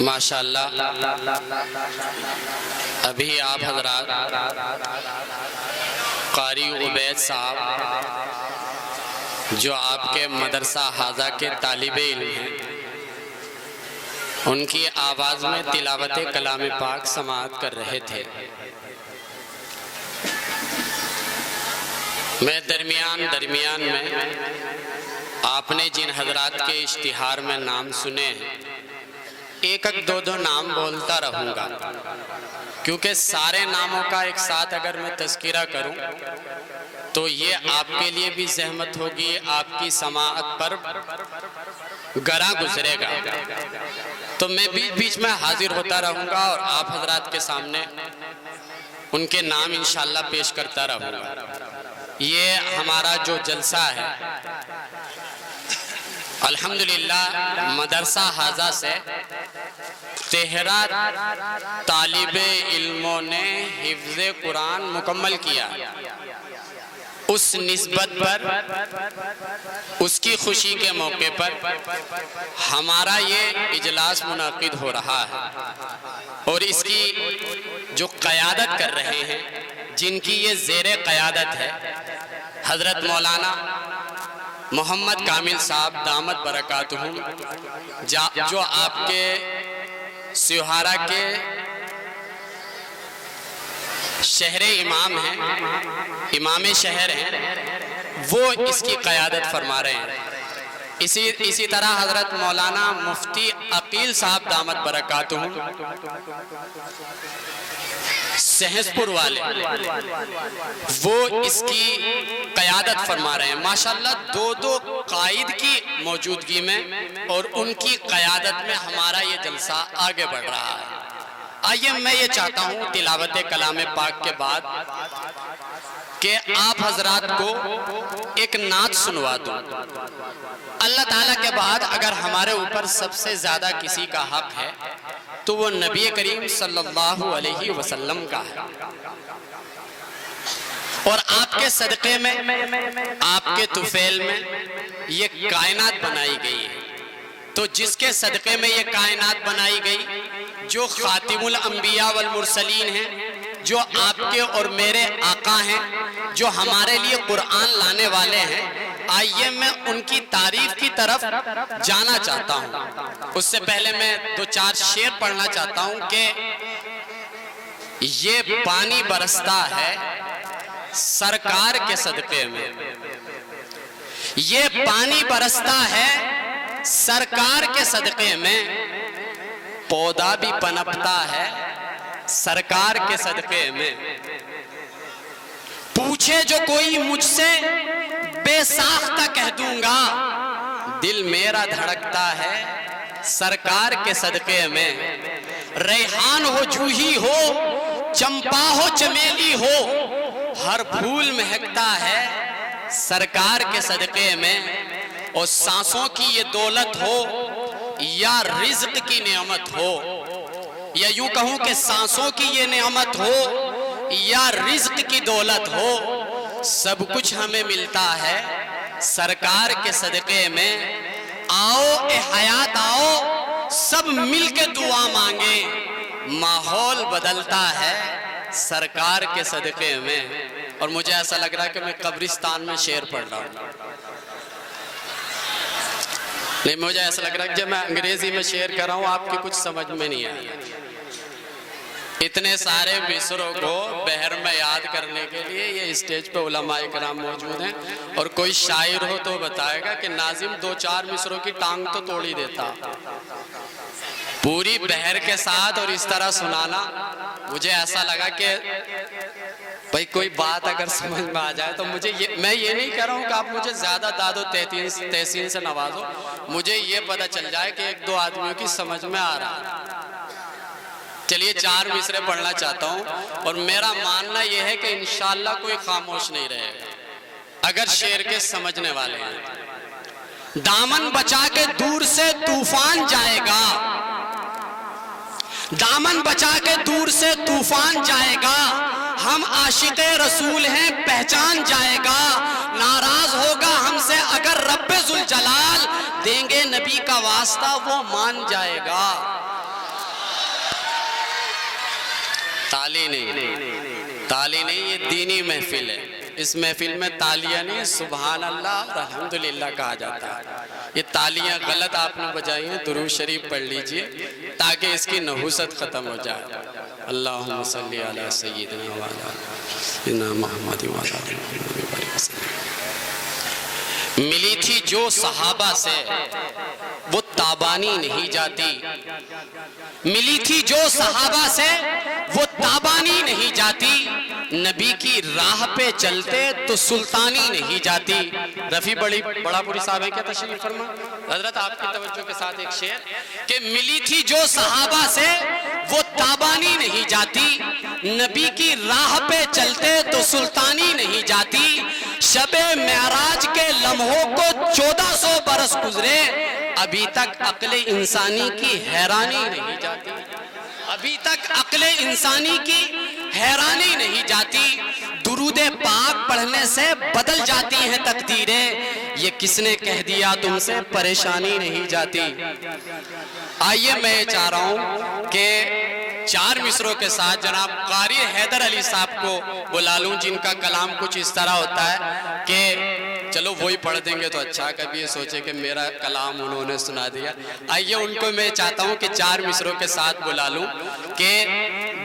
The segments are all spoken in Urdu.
ماشاءاللہ ابھی آپ حضرات قاری عبید صاحب جو آپ کے مدرسہ حاضہ کے طالب علم ہیں، ان کی آواز میں تلاوت کلام پاک سماعت کر رہے تھے۔ میں درمیان میں آپ نے جن حضرات کے اشتہار میں نام سنے ہیں، ایک دو نام بولتا رہوں گا، کیونکہ سارے ناموں کا ایک ساتھ اگر میں تذکرہ کروں تو یہ آپ کے لیے بھی زحمت ہوگی، آپ کی سماعت پر گراں گزرے گا۔ تو میں بیچ میں حاضر ہوتا رہوں گا اور آپ حضرات کے سامنے ان کے نام انشاءاللہ پیش کرتا رہوں گا۔ یہ ہمارا جو جلسہ ہے الحمدللہ مدرسہ حاضہ سے 13 طالب علموں نے حفظ قرآن مکمل کیا۔ اس نسبت پر، اس کی خوشی کے موقع پر ہمارا یہ اجلاس منعقد ہو رہا ہے، اور اس کی جو قیادت کر رہے ہیں، جن کی یہ زیر قیادت ہے، حضرت مولانا محمد کامل صاحب دامت برکاتہم، جو آپ کے سیوہارا کے شہر امام ہیں، امام شہر ہیں، وہ اس کی قیادت فرما رہے ہیں۔ اسی طرح حضرت مولانا مفتی عقیل صاحب دامت برکاتہم سہس پور والے، وہ اس کی قیادت فرما رہے ہیں۔ ماشاءاللہ دو قائد کی موجودگی میں اور ان کی قیادت میں ہمارا یہ جلسہ آگے بڑھ رہا ہے۔ آئیے میں یہ چاہتا ہوں تلاوت کلام پاک کے بعد کہ آپ حضرات کو ایک نعت سنوا دوں۔ اللہ تعالیٰ کے بعد اگر ہمارے اوپر سب سے زیادہ کسی کا حق ہے تو وہ نبی کریم صلی اللہ علیہ وسلم کا ہے، اور آپ کے صدقے میں، آپ کے طفیل میں یہ کائنات بنائی گئی ہے۔ تو جس کے صدقے میں یہ کائنات بنائی گئی، جو خاتم الانبیاء والمرسلین ہیں، جو آپ کے اور میرے آقا ہیں، جو ہمارے لیے قرآن لانے والے ہیں، آئیے میں ان کی تعریف کی طرف جانا چاہتا ہوں۔ اس سے پہلے میں 2-4 شعر پڑھنا چاہتا ہوں کہ یہ پانی برستا ہے سرکار کے صدقے میں، یہ پانی برستا ہے سرکار کے صدقے میں، پودا بھی پنپتا ہے سرکار کے صدقے میں، پوچھے جو کوئی مجھ سے بے ساختہ کہہ دوں گا، دل میرا دھڑکتا ہے سرکار کے صدقے میں، ریحان ہو جوہی ہو چمپا ہو چمیلی ہو، ہر پھول مہکتا ہے سرکار کے صدقے میں، اور سانسوں کی یہ دولت ہو یا رزق کی نعمت ہو، یا یوں کہوں کہ سانسوں کی یہ نعمت ہو یا رزق کی دولت ہو، سب کچھ ہمیں ملتا ہے سرکار کے صدقے میں۔ آؤ اے حیات آؤ سب مل کے دعا مانگے، ماحول بدلتا ہے سرکار کے صدقے میں۔ اور مجھے ایسا لگ رہا ہے کہ میں قبرستان میں شعر پڑھ رہا ہوں، نہیں مجھے ایسا لگ رہا ہے کہ جب میں انگریزی میں شعر کر رہا ہوں آپ کی کچھ سمجھ میں نہیں آیا۔ اتنے سارے مصروں کو بحر میں یاد کرنے کے لیے یہ اسٹیج پہ علماء کرام موجود ہیں، اور کوئی شاعر ہو تو بتائے گا کہ ناظم 2-4 مصروں کی ٹانگ تو توڑ ہی دیتا۔ پوری بحر کے ساتھ اور اس طرح سنانا، مجھے ایسا لگا کہ بھئی کوئی بات اگر سمجھ میں آ جائے تو میں یہ نہیں کہہ رہا ہوں کہ آپ مجھے زیادہ داد و تحسین سے نوازو، مجھے یہ پتہ چل جائے کہ 1-2 آدمیوں کی سمجھ میں آ رہا ہے۔ چلیے 4 مصرے پڑھنا چاہتا ہوں، اور میرا ماننا یہ ہے کہ انشاءاللہ کوئی خاموش نہیں رہے گا اگر شعر کے سمجھنے والے ہیں۔ دامن بچا کے دور سے طوفان جائے گا، دامن بچا کے دور سے طوفان جائے گا، ہم عاشق رسول ہیں پہچان جائے گا، ناراض ہوگا ہم سے اگر رب ذوالجلال، دیں گے نبی کا واسطہ وہ مان جائے گا۔ تالی نہیں، یہ دینی محفل ہے. اس محفل میں تالیاں نہیں، سبحان اللہ اور الحمدللہ کہا جاتا ہے. یہ تالیاں غلط آپ نے بجائی ہیں. درود شریف پڑھ لیجئے تاکہ اس کی نحوست ختم ہو جائے. اللہم صلی علی سیدنا و علی سیدنا محمد و علی آل محمد. ملی تھی جو صحابہ سے وہ تابانی نہیں جاتی. ملی تھی جو صحابہ سے وہ تابانی نہیں جاتی. نبی کی راہ پہ چلتے تو سلطانی نہیں جاتی. رفیع بڑا پوری صاحب ہیں کیا تشریف فرما؟ حضرت آپ کی توجہ کے ساتھ ایک شعر کہ ملی تھی جو صحابہ سے وہ تابانی نہیں جاتی. نبی کی راہ پہ چلتے تو سلطانی نہیں جاتی. شب معراج کے لمحوں کو 1400 برس گزرے ابھی تک عقل انسانی کی حیرانی نہیں جاتی. ابھی تک عقل انسانی کی حیرانی نہیں جاتی. درود پاک پڑھنے سے بدل جاتی ہیں تقدیریں. یہ کس نے کہہ دیا تم سے پریشانی نہیں جاتی. آئیے میں یہ چاہ رہا ہوں کہ 4 مصروں کے ساتھ جناب قاری حیدر علی صاحب کو بلا لوں جن کا کلام کچھ اس طرح ہوتا ہے کہ چلو وہی پڑھ دیں گے تو اچھا. کبھی یہ سوچے کہ میرا کلام انہوں نے سنا دیا. آئیے ان کو میں چاہتا ہوں کہ 4 مصروں کے ساتھ بلا لوں کہ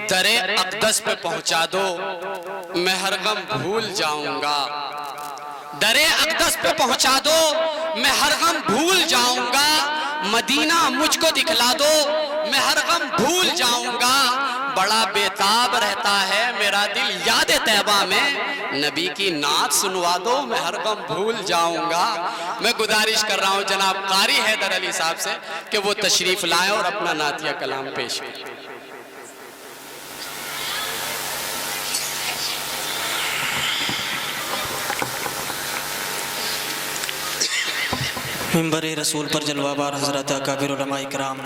در اقدس پہ پہنچا دو میں ہر غم بھول جاؤں گا. در اقدس پہ پہنچا دو میں ہر غم بھول جاؤں گا. مدینہ مجھ کو دکھلا دو میں ہر غم بھول جاؤں گا. بڑا بیتاب رہتا ہے میرا دل یاد طیبہ میں. نبی کی نعت سنوا دو میں ہر غم بھول جاؤں گا. میں گزارش کر رہا ہوں جناب قاری حیدر علی صاحب سے کہ وہ تشریف لائیں اور اپنا نعتیہ کلام پیش کریں. منبر رسول پر جلوہ بار حضرت اکابر علماء اکرام،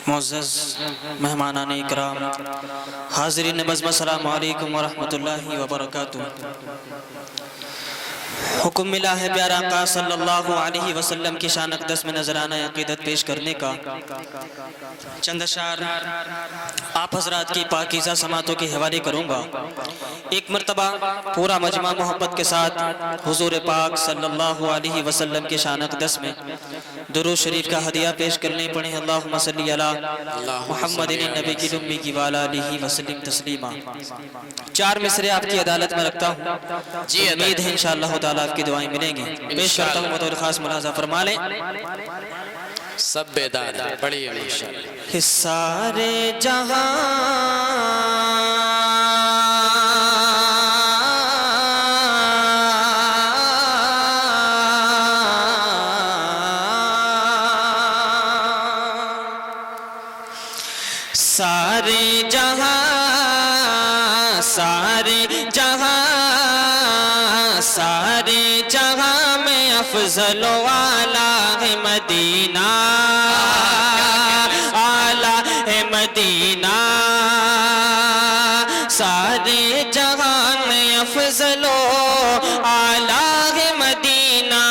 معزز مہمانان اکرام، حاضرین بزم، السلام علیکم ورحمۃ اللہ وبرکاتہ. حکم ملا ہے پیارا آقا صلی اللہ علیہ وسلم کی شان اقدس میں نذرانہ عقیدت پیش کرنے کا. چند اشعار آپ حضرات کی پاکیزہ سماعتوں کے حوالے کروں گا. ایک مرتبہ پورا مجمع محبت کے ساتھ حضور پاک صلی اللہ علیہ وسلم کی شان اقدس میں درود شریف کا ہدیہ پیش کرنے پڑھیں. اللہم صلی علی محمد النبی کی امی کی وعلی آلہ وسلم تسلیما. 4 مصرے آپ کی عدالت میں رکھتا ہوں. جی امید ہے انشاءاللہ تعالیٰ آپ کی دعائیں ملیں گی. پیش کرتا ہوں بطور خاص ملاحظہ فرما لیں. سب بیدار ہیں پڑھیے انشاءاللہ. سارے جہاں سارے جہاں سارے جہاں سارے جہاں میں افضل و اعلیٰ ہے مدینہ. اعلیٰ ہے مدینہ. سارے جہاں میں افضل و اعلیٰ ہے مدینہ.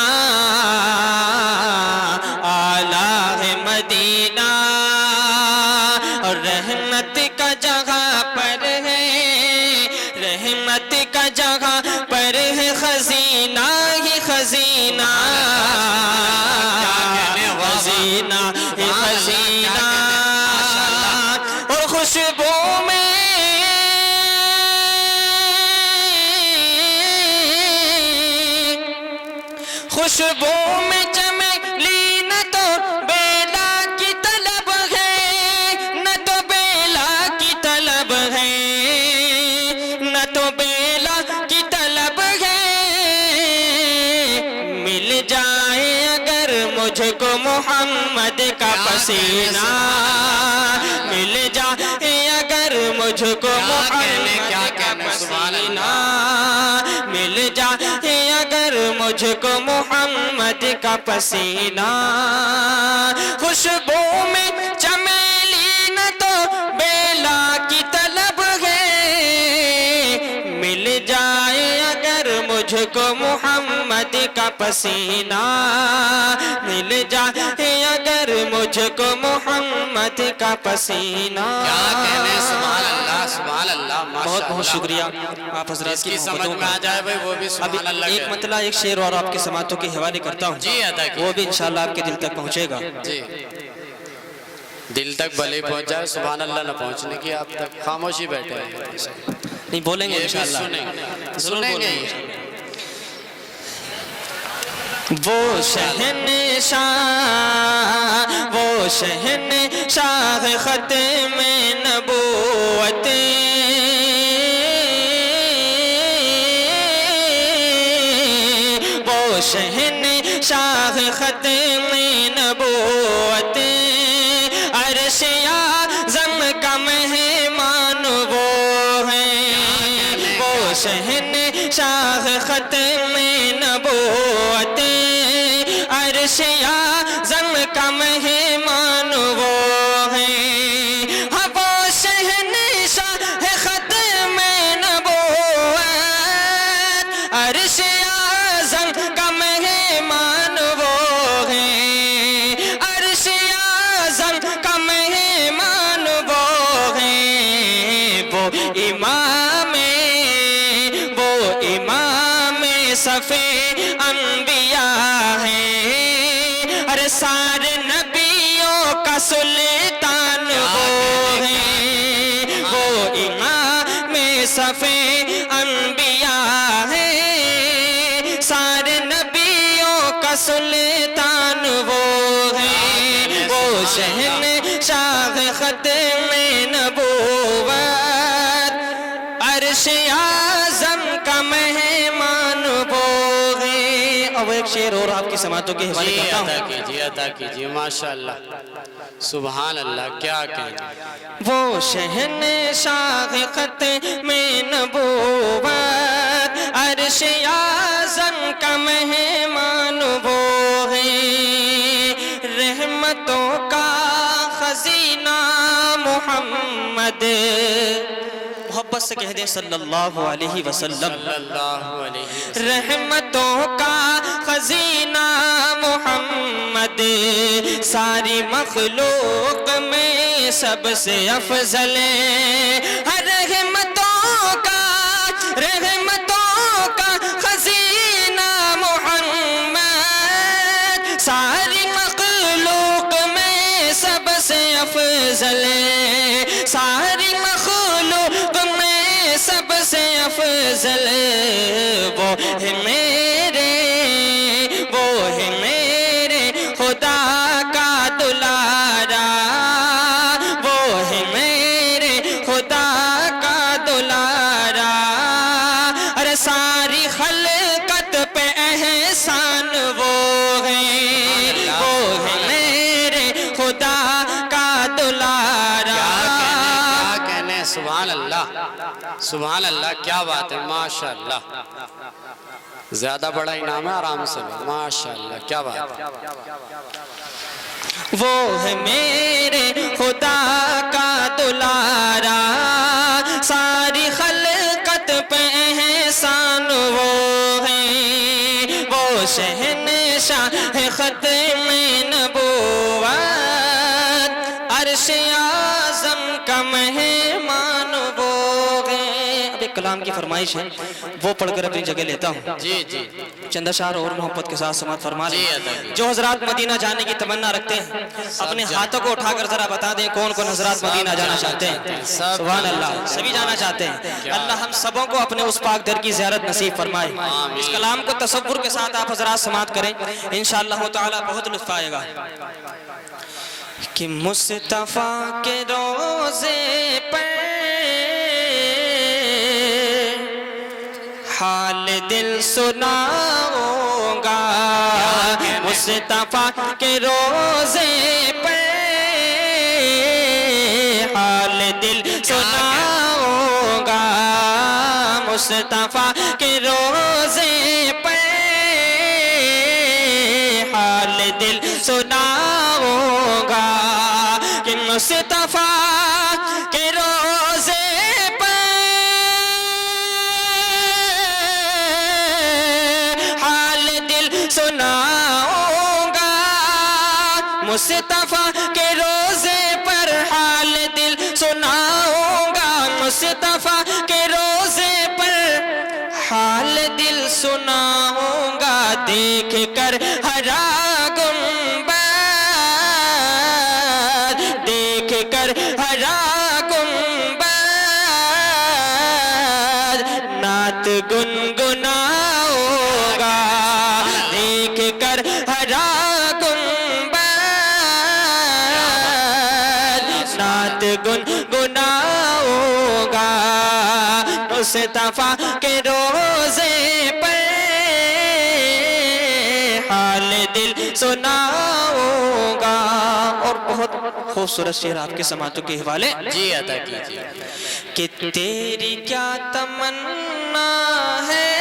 اعلیٰ ہے مدینہ. اور رحمت کا جگہ پر ہے، رحمت کا جگہ پر ہے خزینہ ہی خزینہ. خزینہ ہی خزینہ. اور خوشبو میں خوشبو میں چمیلی نہ تو بیلا کی طلب ہے، نہ تو بیلا کی طلب ہے، نہ تو بیلا کی طلب ہے. مل جائے اگر مجھ کو محمد کا پسینہ، مل جائے اگر مجھ کو محمد کا پسینہ، مل جائے اگر مجھ کو محمد کا پسینہ. خوشبو میں چمیلی نہ تو بیلا کی طلب ہے. مل جائے اگر مجھ کو محمد کا پسینہ مل جائے اگر مجھ کو محمد کا پسینہ. کیا کہنے، سبحان اللہ سبحان اللہ، بہت بہت شکریہ آپ حضرات کی سمجھ میں آ جائے بھائی وہ بھی ابھی سبحان اللہ. ایک مطلع ایک شعر اور آپ کے سماعتوں کے حوالے کرتا ہوں، جی ادا کیجیے. وہ بھی انشاءاللہ آپ کے دل تک پہنچے گا. جی دل تک بھلے پہنچ جائے، سبحان اللہ نہ پہنچنے کی آپ تک خاموشی بیٹھے ہیں. نہیں بولیں گے یہ بھی انشاءاللہ، ضرور سنیں بولیں گے. گے. وہ شہنشاہ ختم نبوت، وہ شہنشاہ ختم نبوت، عرش اعظم کا مہمان وہ ہیں. وہ شہنشاہ ختم نبوت، عرش اعظم کا مہمان وہ ہیں. ہاں وہ شہنشاہ ختم نبوت، عرش اعظم کا مہمان وہ ہیں. عرش اعظم کا مہمان وہ ہیں. وہ امام صفِ انبیاء ہیں. ارے سارے نبیوں کا سلطان وہ ہیں. وہ امام صفِ انبیاء ہیں. سارے نبیوں کا سلطان وہ ہیں. وہ شہنشاہ ختم نبوت، عرش اعظم کا مہمان وہ ہیں. اب ایک شعر اور آپ کی سماعتوں کے حوالے جی کرتا ادا ہوں. کیجیے عطا کیجیے. ماشاءاللہ سبحان اللہ، کیا کہنا. وہ شہنشاہ ختم نبوت، عرش اعظم کا مہمان وہ ہیں. رحمتوں کا خزینہ محمد، محبت سے کہہ دیں صلی اللہ علیہ وسلم. صلی اللہ علیہ وسلم. رحمتوں کا خزینہ محمد، ساری مخلوق میں سب سے افضل ہے. رحمتوں کا خزینہ محمد، ساری مخلوق میں سب سے افضل ہے. ساری مخلوق میں سب سے افضل وہ ہے میرے، وہ ہے میرے خدا کا دلارا. وہ ہے میرے خدا کا دلارا. ارے ساری خلقت پہ احسان وہ ہیں. وہ ہے میرے خدا کا دلارا. کیا کہنے، سبحان اللہ سبحان اللہ، کیا بات ہے. ماشاءاللہ زیادہ بڑا انعام ہے، آرام سے. ماشاءاللہ کیا بات ہے. وہ ہے میرے خدا کا دلارا. ساری خلقت پہ احسان وہ ہیں. وہ شہنشاہ ختم نبوت، عرش اعظم کا مہمان وہ ہیں. اب ایک کلام کی فرمائش ہے، وہ پڑھ کر اپنی جگہ لیتا ہوں. جی جی چند اشعار اور محبت کے ساتھ سماعت فرما لیں. جی ادا کیجیے. جو حضرات مدینہ جانے کی تمنا رکھتے ہیں اپنے ہاتھوں کو اٹھا کر ذرا بتا دیں کون کون حضرات مدینہ جانا چاہتے ہیں. سبحان اللہ، سبھی جانا چاہتے ہیں. اللہ ہم سبوں کو اپنے اس پاک در کی زیارت نصیب فرمائے. اس کلام کو تصور کے ساتھ آپ حضرات سماعت کریں، انشاءاللہ تعالی بہت لطف آئے گا. کہ مصطفیٰ کے روزے پر حال دل سناؤں گا. مصطفیٰ کے روزے پہ حال دل سناؤں گا. مصطفیٰ کے روزے پہ حال دل سناؤں گا. کہ مصطفیٰ کے روزے پہ مصطفیٰ کے روزے پر حال دل سناؤں گا، مصطفیٰ کے روزے پر حال دل سناؤں گا، دیکھ کر ہرا گنبد، دیکھ کر ہرا گنبد، نعت گنگناؤں گا، دیکھ کر ہرا گنبد، نعت گنگناؤں گا، مصطفیٰ کے روزے پر حال دل سناؤں گا۔ اور بہت خوبصورت شعر آپ کے سماعتوں کے حوالے جی عطا کیجیے۔ کہ تیری کیا تمنا ہے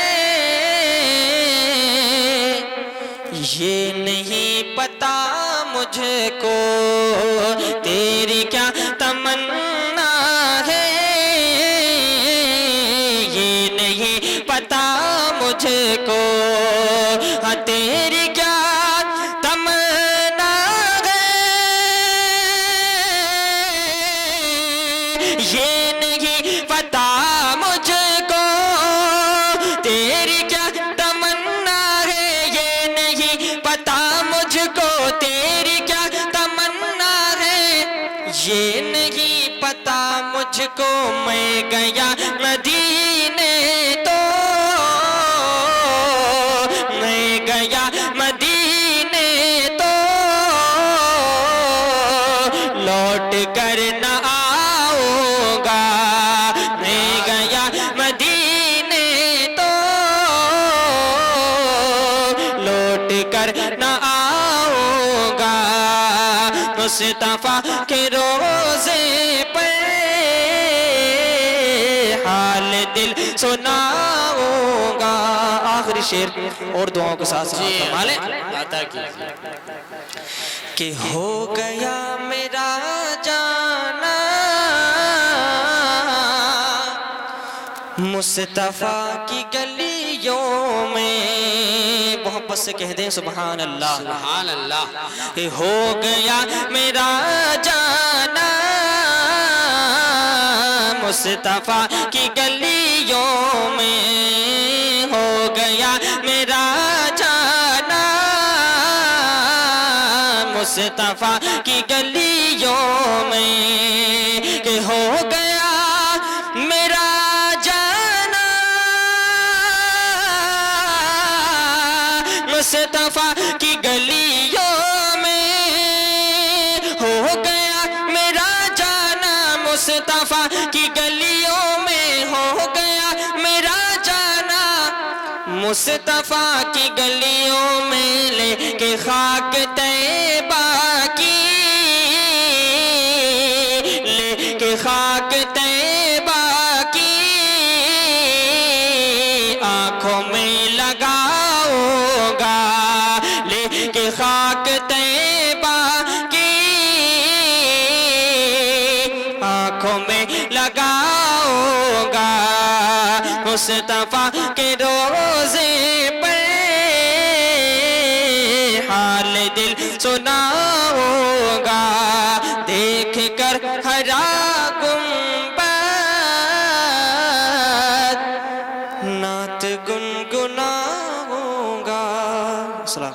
یہ نہیں پتا مجھ کو، تیری کیا تمنا ہے یہ نہیں پتا مجھ کو، ہاں تیری کیا تمنا ہے یہ نہیں پتا مجھ کو، تیری کیا تمنا ہے یہ نہیں پتا مجھ کو، تیری کیا تمنا ہے یہ نہیں پتا مجھ کو، میں گیا مدینے تو میں گیا مدینے تو لوٹ کر نہ آؤں گا، میں گیا مدینے تو لوٹ کر نہ آؤں گا، مصطفیٰ کے روزے پر حال دل سناؤں گا۔ آخری شعر اور دعاؤں کے ساتھ جی فرمالیں عطا کیجیے۔ کہ ہو گیا میرا جانا مصطفیٰ کی گلیوں میں، محبت سے کہہ دیں سبحان اللہ، سبحان اللہ۔ کہ ہو گیا میرا جانا مصطفیٰ کی گلیوں میں، ہو گیا میرا جانا مصطفیٰ کی گلیوں میں، کہ ہو گیا میرا جانا مصطفیٰ کی گلیوں میں، ہو گیا میرا جانا مصطفیٰ کی گلیوں میں، ہو گیا میرا جانا مصطفیٰ کی گلیوں میں، لے کے خاک طیبہ کی، لے کے خاک طیبہ کی آنکھوں میں لگاؤں گا، لے کے خاک طیبہ کی آنکھوں میں لگاؤں گا، مصطفیٰ کے روزے پر حال دل سناؤں گا، دیکھ کر ہرا گنبد، نعت گنگناؤں گا۔ السلام